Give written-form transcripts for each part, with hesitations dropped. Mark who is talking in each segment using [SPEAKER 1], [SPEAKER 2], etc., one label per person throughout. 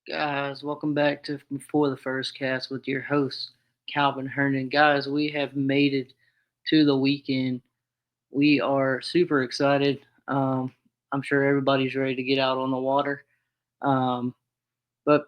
[SPEAKER 1] Guys, welcome back to Before the First Cast with your host, Calvin Herndon. Guys, we have made it to the weekend. We are super excited. I'm sure everybody's ready to get out on the water. Um, but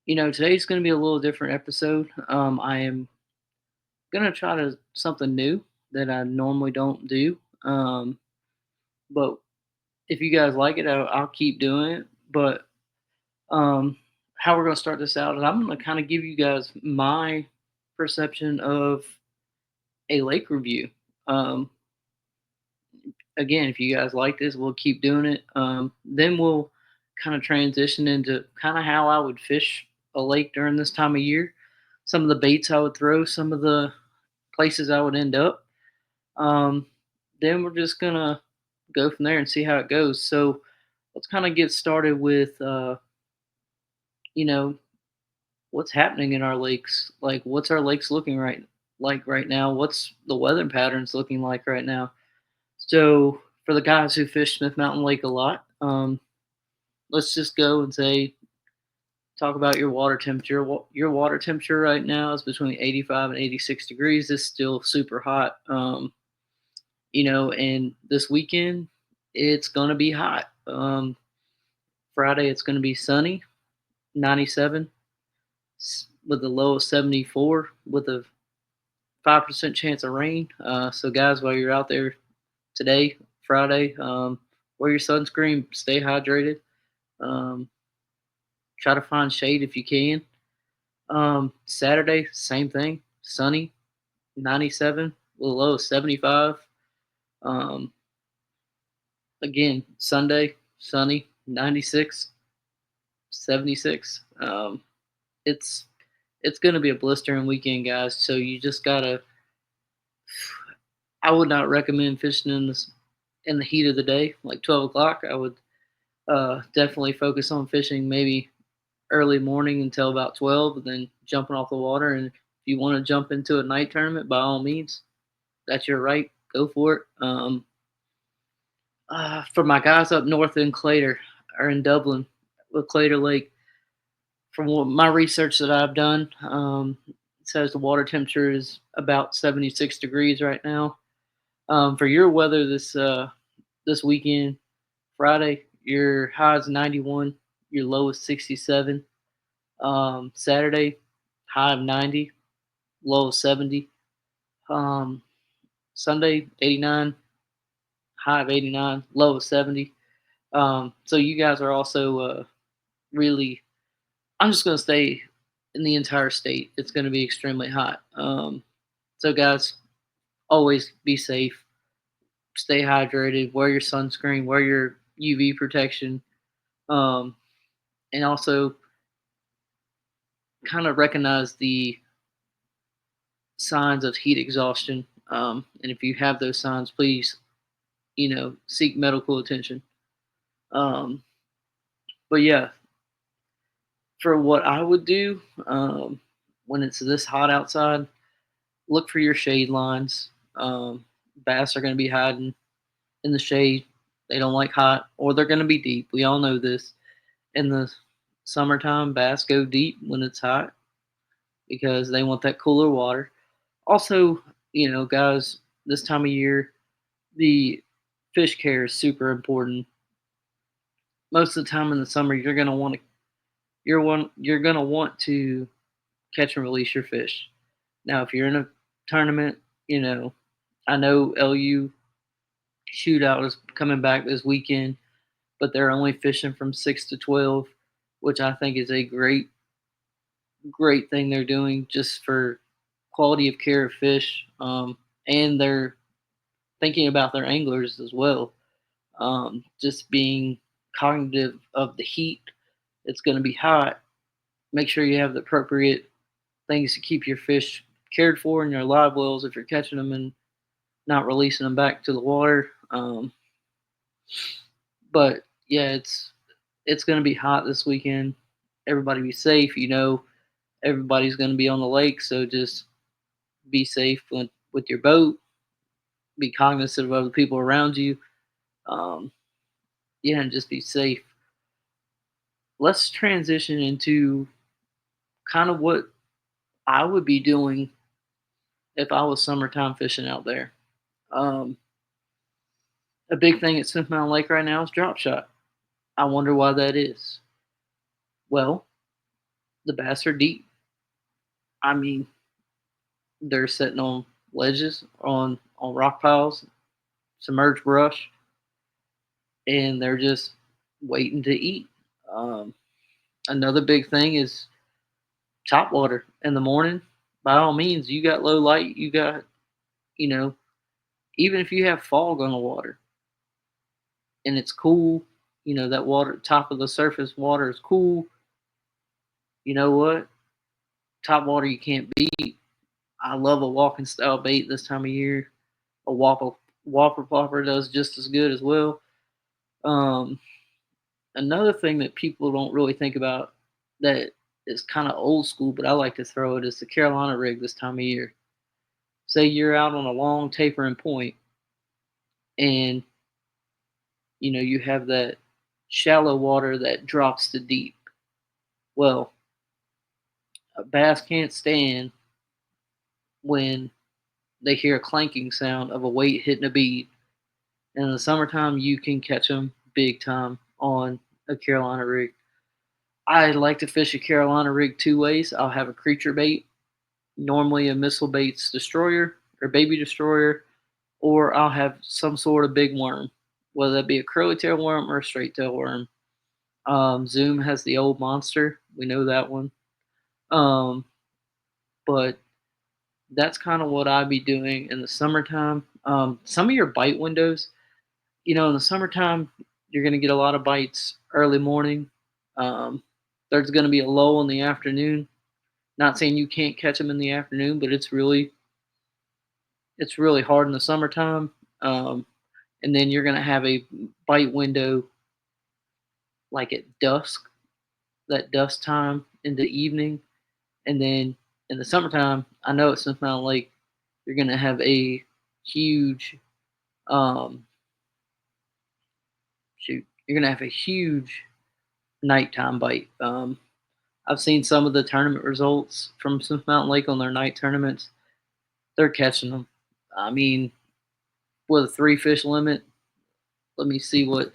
[SPEAKER 1] today's going to be a little different episode. I am going to try to something new that I normally don't do. But if you guys like it, I'll keep doing it. But um, how we're going to start this out is I'm going to kind of give you guys my perception of a lake review. Um, Again, if you guys like this, we'll keep doing it. Then we'll kind of transition into kind of how I would fish a lake during this time of year, some of the baits I would throw, some of the places I would end up. Um, then we're just going to go from there and see how it goes. So let's kind of get started with, you know, what's happening in our lakes. Like, what's our lakes looking right now? What's the weather patterns looking like right now? So, for the guys who fish Smith Mountain Lake a lot, let's just go and talk about your water temperature. Your water temperature right now is between 85 and 86 degrees. It's still super hot. And this weekend it's gonna be hot. Friday it's gonna be sunny, 97 with a low of 74 with a 5% chance of rain. So, guys, while you're out there today, Friday, wear your sunscreen, stay hydrated, um, try to find shade if you can. Saturday, same thing, sunny, 97 with a low of 75. Um, Again, Sunday, sunny, 96, 76. It's it's going to be a blistering weekend, guys. So you just gotta. I would not recommend fishing in the heat of the day, like 12 o'clock. I would definitely focus on fishing maybe early morning until about 12, and then jumping off the water. And if you want to jump into a night tournament, by all means, that's your right. Go for it. For my guys up north in Clater or in Dublin with Clater Lake, from what my research that I've done, it says the water temperature is about 76 degrees right now. For your weather this weekend, Friday, your high is 91, your low is 67. Saturday, high of 90, low of 70. Um, Sunday, 89, high of 89, low of 70. So you guys are also really, I'm just going to stay in the entire state. It's going to be extremely hot. So, guys, always be safe, stay hydrated, wear your sunscreen, wear your UV protection, um, and also kind of recognize the signs of heat exhaustion. And if you have those signs, please, seek medical attention. Um, but yeah, for what I would do when it's this hot outside, look for your shade lines. Bass are going to be hiding in the shade. They don't like hot, or they're going to be deep. We all know this. In the summertime, bass go deep when it's hot because they want that cooler water. Also, guys, this time of year, the fish care is super important. Most of the time in the summer, you're gonna want to catch and release your fish. Now, if you're in a tournament, you know, I know LU shootout is coming back this weekend, but they're only fishing from 6 to 12, which I think is a great thing they're doing just for quality of care of fish. And they're thinking about their anglers as well. Just being cognitive of the heat. It's going to be hot. Make sure you have the appropriate things to keep your fish cared for in your live wells if you're catching them and not releasing them back to the water. But yeah, it's going to be hot this weekend. Everybody be safe. Everybody's going to be on the lake, so just be safe with your boat. Be cognizant of the people around you. Um, yeah, and just be safe. let's transition into kind of what I would be doing if I was summertime fishing out there. Um, a big thing at Smith Mountain Lake right now is drop shot. I wonder why that is. Well, the bass are deep. I mean, they're sitting on ledges, on rock piles, submerged brush, and they're just waiting to eat. Um, Another big thing is top water in the morning. By all means, you got low light, you got, you know, even if you have fog on the water and it's cool, that water, top of the surface water is cool. You know what? Top water you can't beat. I love a walking style bait this time of year. A whopper plopper does just as good as well. Um, Another thing that people don't really think about that is kind of old school, but I like to throw it is the Carolina rig this time of year. Say you're out on a long tapering point and you have that shallow water that drops to deep. Well, a bass can't stand when they hear a clanking sound of a weight hitting a bead. And in the summertime, you can catch them big time on a Carolina rig. I like to fish a Carolina rig two ways. I'll have a creature bait, normally a missile baits destroyer or baby destroyer, or I'll have some sort of big worm, whether that be a curly tail worm or a straight tail worm. Zoom has the old monster. We know that one. Um, but that's kind of what I'd be doing in the summertime. Some of your bite windows, in the summertime, you're going to get a lot of bites early morning. Um, there's going to be a lull in the afternoon. Not saying you can't catch them in the afternoon, but it's really hard in the summertime. Um, and then you're going to have a bite window like at dusk, that dusk time in the evening, and then in the summertime, I know at Smith Mountain Lake, you're going to have a huge um, you're going to have a huge nighttime bite. I've seen some of the tournament results from Smith Mountain Lake on their night tournaments. They're catching them. I mean, with a 3 fish limit, let me see what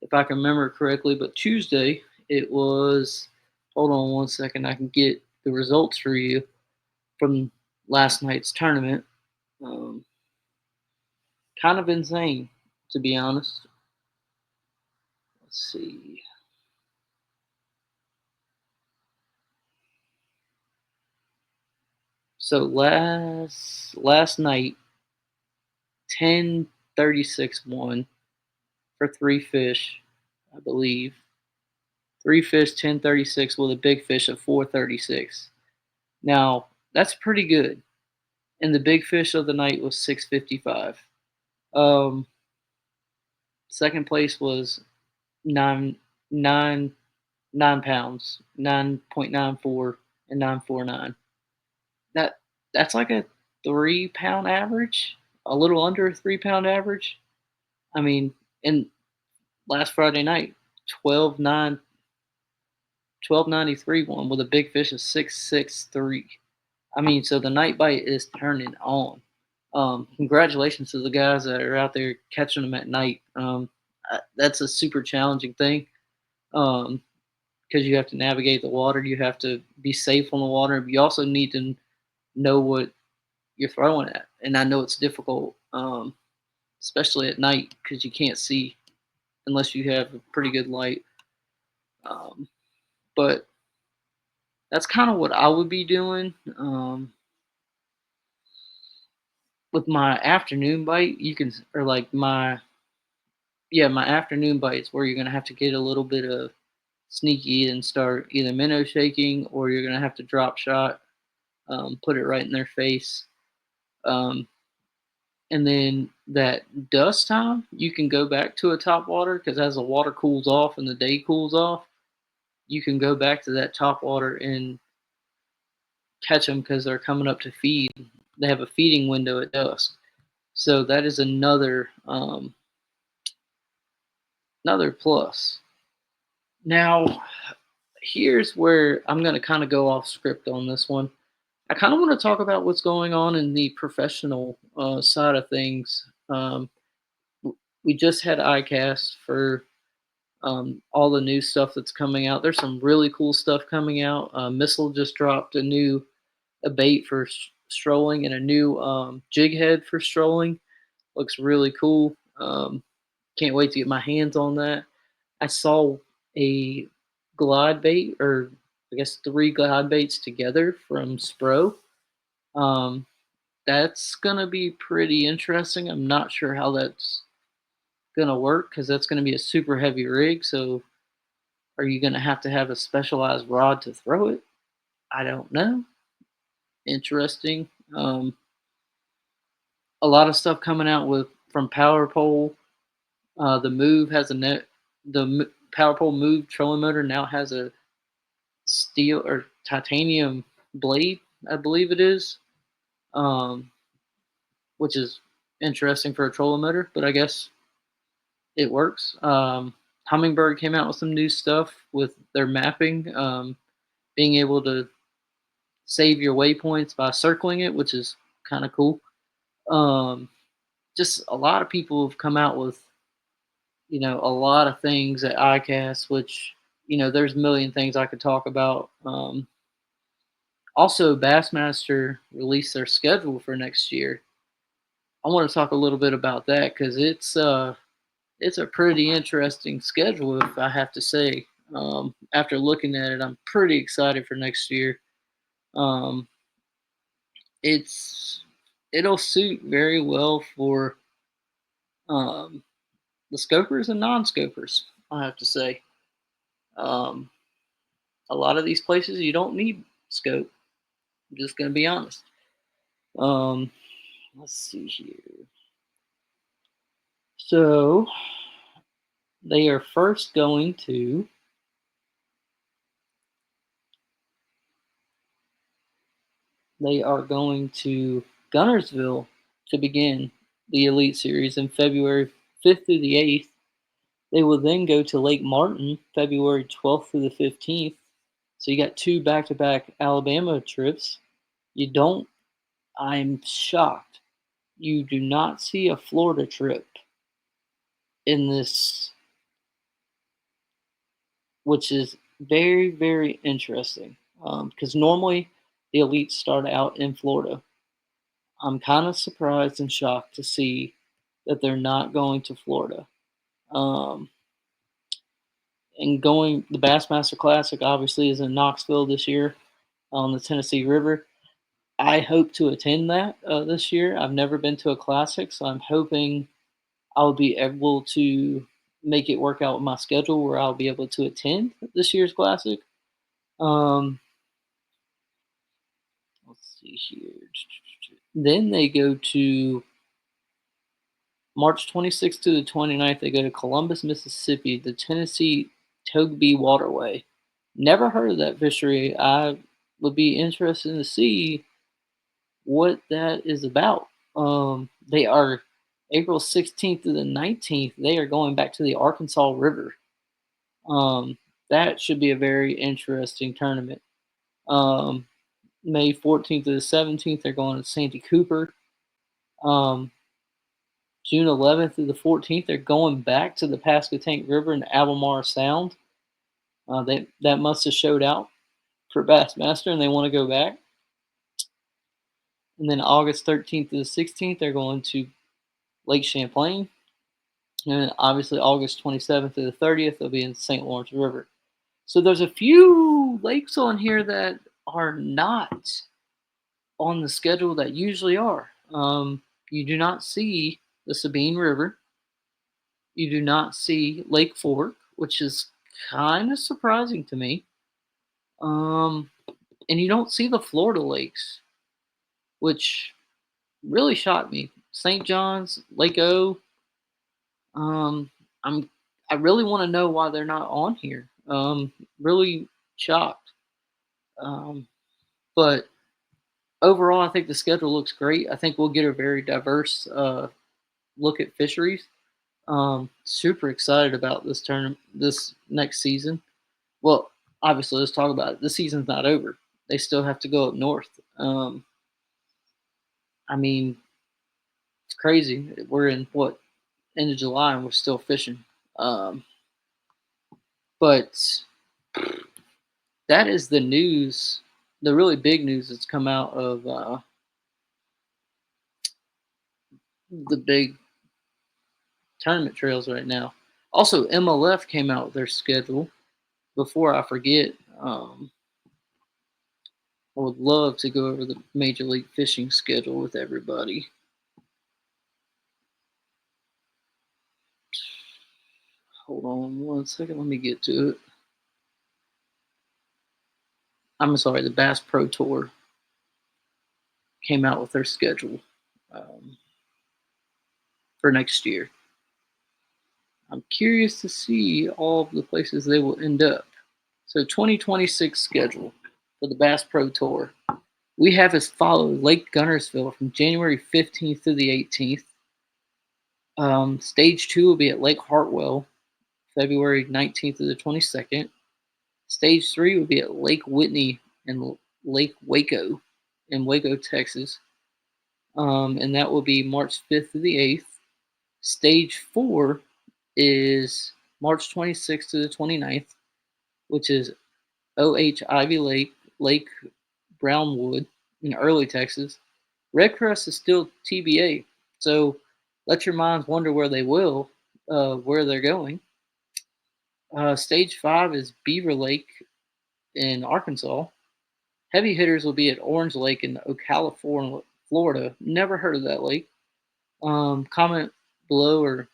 [SPEAKER 1] if I can remember correctly. But Tuesday it was. Hold on one second. I can get the results for you from last night's tournament. Um, Kind of insane, to be honest. Let's see. So last night, 10:36 won for 3 fish, I believe. 3 fish, 10:36 with a big fish of 4:36. Now that's pretty good. And the big fish of the night was 6:55. Um, Second place was nine nine 9 pounds, 9.94 and 949. That's like a 3 pound average, a little under a 3 pound average. I mean, and last Friday night, 12.9, 12.93 one with a big fish of 6.63. I mean, so the night bite is turning on. Congratulations to the guys that are out there catching them at night. That's a super challenging thing because you have to navigate the water. You have to be safe on the water. But you also need to know what you're throwing at. And I know it's difficult, especially at night because you can't see unless you have a pretty good light. But that's kind of what I would be doing. With my afternoon bite, you can, or like my afternoon bites where you're gonna have to get a little bit of sneaky and start either minnow shaking or you're gonna have to drop shot, put it right in their face. Um, and then that dusk time, you can go back to a top water because as the water cools off and the day cools off, you can go back to that top water and catch them because they're coming up to feed. They have a feeding window at dusk, so that is another plus. Now, here's where I'm going to kind of go off script on this one. I kind of want to talk about what's going on in the professional side of things. We just had ICAST for all the new stuff that's coming out. There's some really cool stuff coming out. Missile just dropped a bait for strolling and a new jig head for strolling. Looks really cool. Can't wait to get my hands on that. I saw a glide bait, or I guess three glide baits together from Spro. Um, that's gonna be pretty interesting. I'm not sure how that's gonna work because that's gonna be a super heavy rig. So, are you gonna have to have a specialized rod to throw it? I don't know. Interesting. A lot of stuff coming out with from Power Pole. The Move has a net. Power Pole Move trolling motor now has a steel or titanium blade, I believe it is, um, which is interesting for a trolling motor, but I guess it works. Humminbird came out with some new stuff with their mapping, being able to save your waypoints by circling it, which is kind of cool. Um, just a lot of people have come out with a lot of things at ICAST, which there's a million things I could talk about. Also, Bassmaster released their schedule for next year. I want to talk a little bit about that because it's a pretty interesting schedule, if I have to say. After looking at it, I'm pretty excited for next year. Um, it's it'll suit very well for um, the scopers and non-scopers. I have to say, um, a lot of these places you don't need scope. I'm just gonna be honest. Um, let's see here. So they are first going to they are going to Gunnersville to begin the Elite Series in February 5th through the 8th. They will then go to Lake Martin February 12th through the 15th. So you got two back-to-back Alabama trips. You don't I'm shocked. You do not see a Florida trip in this, which is very, very interesting. Because normally the elites start out in Florida. I'm kind of surprised and shocked to see that they're not going to Florida. Um, and going, the Bassmaster Classic obviously is in Knoxville this year on the Tennessee River. I hope to attend that this year. I've never been to a classic, so I'm hoping I'll be able to make it work out with my schedule where I'll be able to attend this year's classic. Um, let's see here. Then they go to March 26th to the 29th. They go to Columbus, Mississippi, the Tennessee Togbee Waterway. Never heard of that fishery. I would be interested to see what that is about. They are April 16th to the 19th. They are going back to the Arkansas River. That should be a very interesting tournament. Um, May 14th to the 17th, they're going to Santee Cooper. Um, June 11th through the 14th, they're going back to the Pasquotank River in Albemarle Sound. That must have showed out for Bassmaster, and they want to go back. And then August 13th to the 16th, they're going to Lake Champlain. And then obviously August 27th to the 30th, they'll be in St. Lawrence River. So there's a few lakes on here that are not on the schedule that usually are. You do not see the Sabine River. You do not see Lake Fork, which is kind of surprising to me. Um, and you don't see the Florida lakes, which really shocked me. St. John's, Lake O. Um, I'm I really want to know why they're not on here. Really shocked. Um, but overall, I think the schedule looks great. I think we'll get a very diverse look at fisheries. Super excited about this next season. Well, obviously, let's talk about it. The season's not over. They still have to go up north. I mean, it's crazy. We're in what, end of July and we're still fishing. Um, but that is the news, the really big news that's come out of the big tournament trails right now. Also, MLF came out with their schedule. Before I forget, I would love to go over the Major League Fishing schedule with everybody. Hold on one second. Let me get to it. I'm sorry, the Bass Pro Tour came out with their schedule um, for next year. I'm curious to see all of the places they will end up. So, 2026 schedule for the Bass Pro Tour. We have as follows: Lake Gunnersville from January 15th through the 18th. Stage 2 will be at Lake Hartwell, February 19th to the 22nd. Stage 3 will be at Lake Whitney and Lake Waco in Waco, Texas. And that will be March 5th to the 8th. Stage 4 is March 26th to the 29th, which is OH Ivy Lake, Lake Brownwood in early Texas. Red Crest is still TBA, so let your minds wonder where they're going. Stage 5 is Beaver Lake in Arkansas. Heavy hitters will be at Orange Lake in Ocala, Florida. Never heard of that lake. Comment below or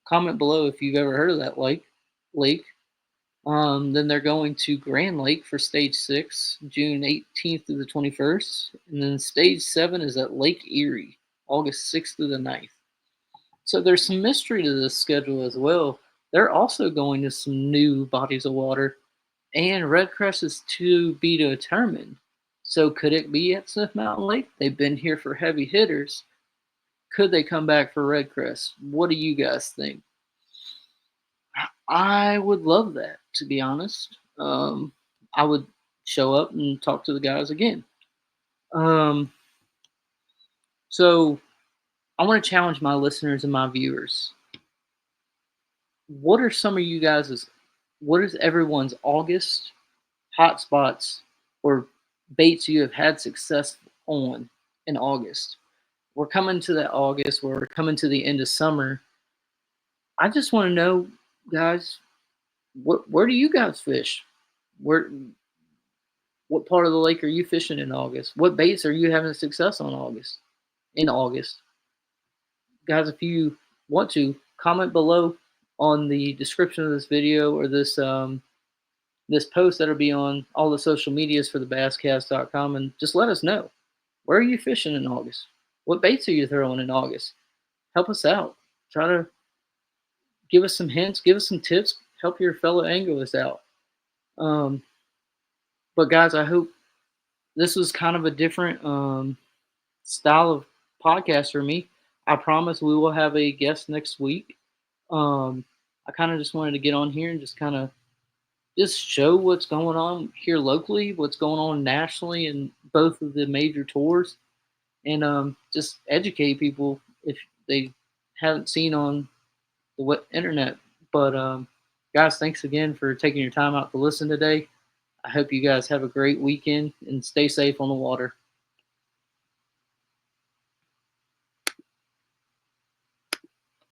[SPEAKER 1] comment below if you've ever heard of that lake. Then they're going to Grand Lake for Stage 6, June 18th through the 21st. And then Stage 7 is at Lake Erie, August 6th through the 9th. So there's some mystery to this schedule as well. They're also going to some new bodies of water, and Red Crest is to be determined. So could it be at Smith Mountain Lake? They've been here for heavy hitters. Could they come back for Red Crest? What do you guys think? I would love that, to be honest. I would show up and talk to the guys again. Um, so I want to challenge my listeners and my viewers. What are some of you guys' what is everyone's August hotspots or baits you have had success on in August? We're coming to that August, we're coming to the end of summer. I just want to know, guys, where do you guys fish? Where what part of the lake are you fishing in August? What baits are you having success on in August? Guys, if you want to, comment below on the description of this video or this post that'll be on all the social medias for the basscast.com, and just let us know. Where are you fishing in August? What baits are you throwing in August? Help us out. Try to give us some hints, give us some tips, help your fellow anglers out. But guys, I hope this was kind of a different style of podcast for me. I promise we will have a guest next week. I kind of just wanted to get on here and just show what's going on here locally, what's going on nationally in both of the major tours, and just educate people if they haven't seen on the internet. But guys, thanks again for taking your time out to listen today. I hope you guys have a great weekend and stay safe on the water.